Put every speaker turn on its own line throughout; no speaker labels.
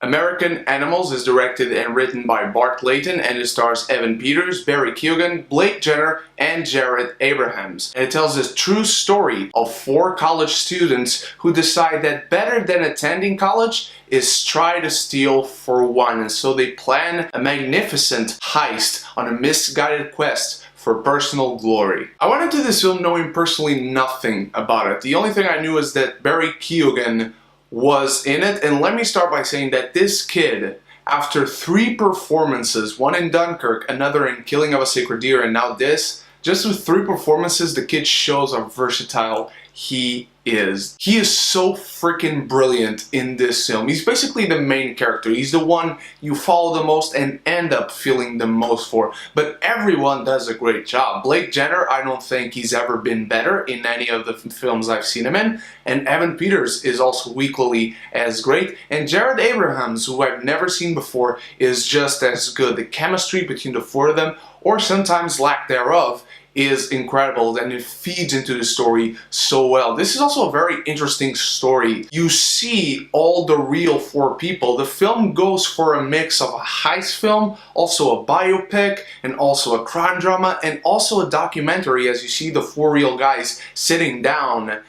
American Animals is directed and written by Bart Leyton, and it stars Evan Peters, Barry Keoghan, Blake Jenner, and Jared Abrahams. And it tells the true story of 4 college students who decide that better than attending college is try to steal for one, and so they plan a magnificent heist on a misguided quest for personal glory. I went into this film knowing personally nothing about it. The only thing I knew is that Barry Keoghan was in it, and let me start by saying that this kid, after 3 performances, one in Dunkirk, another in Killing of a Sacred Deer, and now this, just with 3 performances, the kid shows how versatile he is. He is so freaking brilliant in this film. He's basically the main character. He's the one you follow the most and end up feeling the most for. But everyone does a great job. Blake Jenner, I don't think he's ever been better in any of the films I've seen him in. And Evan Peters is also equally as great. And Jared Abrahams, who I've never seen before, is just as good. The chemistry between the 4 of them, or sometimes lack thereof, is incredible, and it feeds into the story so well. This is also a very interesting story. You see all the real 4 people. The film goes for a mix of a heist film, also a biopic, and also a crime drama, and also a documentary, as you see the 4 real guys sitting down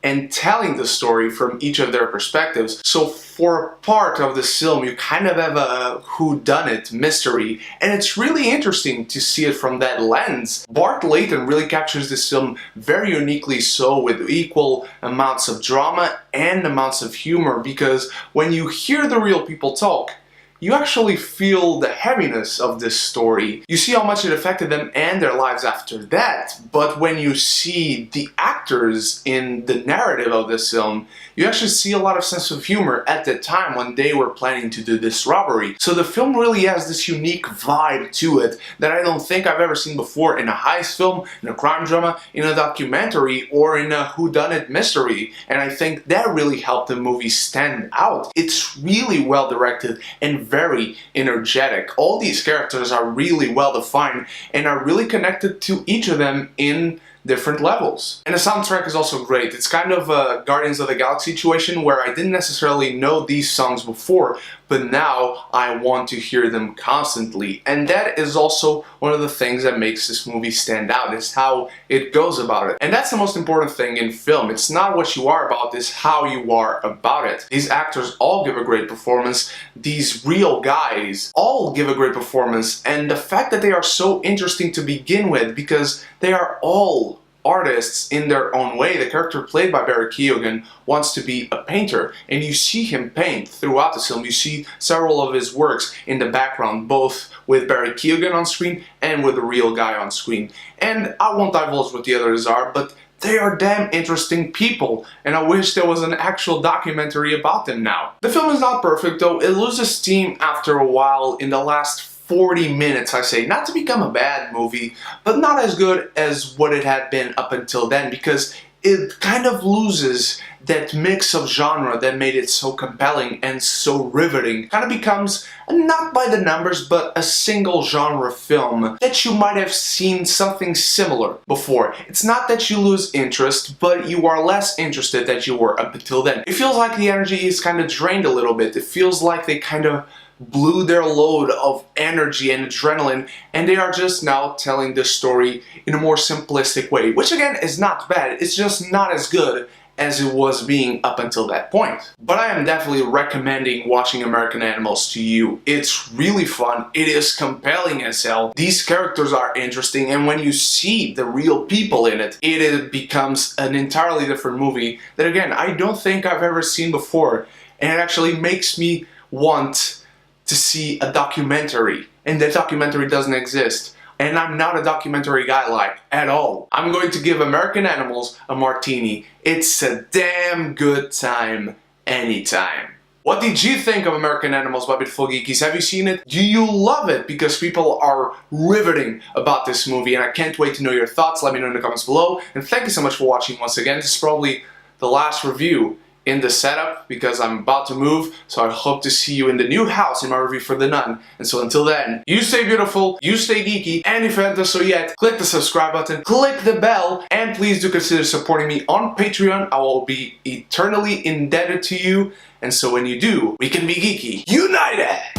and telling the story from each of their perspectives. So for a part of this film, you kind of have a whodunit mystery, and it's really interesting to see it from that lens. Bart Leyton really captures this film very uniquely so, with equal amounts of drama and amounts of humor, because when you hear the real people talk, you actually feel the heaviness of this story. You see how much it affected them and their lives after that, but when you see the actors in the narrative of this film, you actually see a lot of sense of humor at the time when they were planning to do this robbery. So the film really has this unique vibe to it that I don't think I've ever seen before in a heist film, in a crime drama, in a documentary, or in a whodunit mystery. And I think that really helped the movie stand out. It's really well directed and very energetic. All these characters are really well defined and are really connected to each of them in different levels. And the soundtrack is also great. It's kind of a Guardians of the Galaxy situation where I didn't necessarily know these songs before, but now I want to hear them constantly. And that is also one of the things that makes this movie stand out, is how it goes about it. And that's the most important thing in film. It's not what you are about, it's how you are about it. These actors all give a great performance. These real guys all give a great performance. And the fact that they are so interesting to begin with, because they are all artists in their own way. The character played by Barry Keoghan wants to be a painter, and you see him paint throughout the film. You see several of his works in the background, both with Barry Keoghan on screen and with the real guy on screen. And I won't divulge what the others are, but they are damn interesting people, and I wish there was an actual documentary about them now. The film is not perfect though. It loses steam after a while in the last 40 minutes, I say. Not to become a bad movie, but not as good as what it had been up until then, because it kind of loses that mix of genre that made it so compelling and so riveting. Kind of becomes, not by the numbers, but a single genre film that you might have seen something similar before. It's not that you lose interest, but you are less interested than you were up until then. It feels like the energy is kind of drained a little bit. It feels like they kind of blew their load of energy and adrenaline, and they are just now telling the story in a more simplistic way, which again is not bad. It's just not as good as it was being up until that point. But I am definitely recommending watching American Animals to you. It's really fun, it is compelling as hell, these characters are interesting, and when you see the real people in it, it becomes an entirely different movie that again, I don't think I've ever seen before, and it actually makes me want to see a documentary, and that documentary doesn't exist. And I'm not a documentary guy like, at all. I'm going to give American Animals a martini. It's a damn good time, anytime. What did you think of American Animals by Beautiful Geekies? Have you seen it? Do you love it? Because people are riveting about this movie, and I can't wait to know your thoughts. Let me know in the comments below. And thank you so much for watching once again. This is probably the last review in the setup because I'm about to move, so I hope to see you in the new house in my review for The Nun. And so until then, you stay beautiful, you stay geeky, and if you haven't done so yet, click the subscribe button, click the bell, and please do consider supporting me on Patreon. I will be eternally indebted to you, and so when you do, we can be geeky united!